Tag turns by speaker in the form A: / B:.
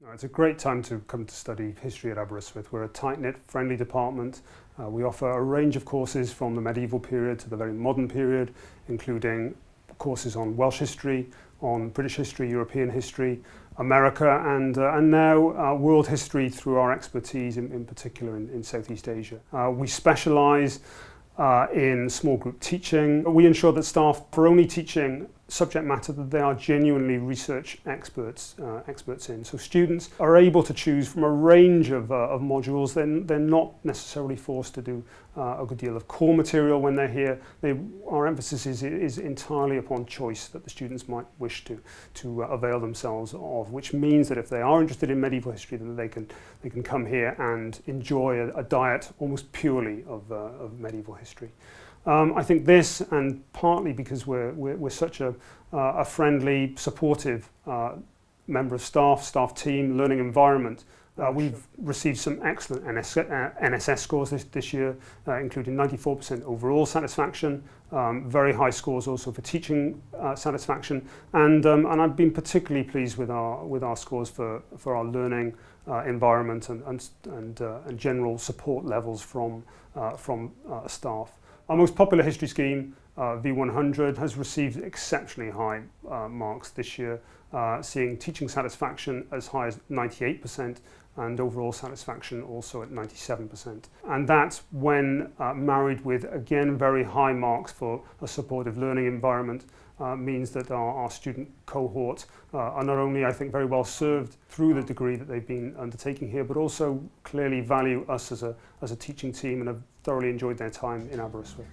A: It's a great time to come to study history at Aberystwyth. We're a tight-knit, friendly department. We offer a range of courses from the medieval period to the very modern period, including courses on Welsh history, on British history, European history, America, and now world history through our expertise in particular in Southeast Asia. We specialise in small group teaching. We ensure that staff are only teaching subject matter that they are genuinely research experts in. So students are able to choose from a range of modules. They're not necessarily forced to do a good deal of core material when they're here. Our emphasis is entirely upon choice that the students might wish to avail themselves of, which means that if they are interested in medieval history, then they can come here and enjoy a diet almost purely of medieval history. I think this, and partly because we're such a friendly, supportive member of staff team, learning environment, we've received some excellent NSS scores this year, including 94% overall satisfaction, very high scores also for teaching satisfaction, and I've been particularly pleased with our scores for our learning environment and general support levels from staff. Our most popular history scheme, V100, has received exceptionally high marks this year, seeing teaching satisfaction as high as 98% and overall satisfaction also at 97%. And that's when married with, again, very high marks for a supportive learning environment, means that our student cohort are not only, I think, very well served through the degree that they've been undertaking here, but also clearly value us as a teaching team and have thoroughly enjoyed their time in Aberystwyth.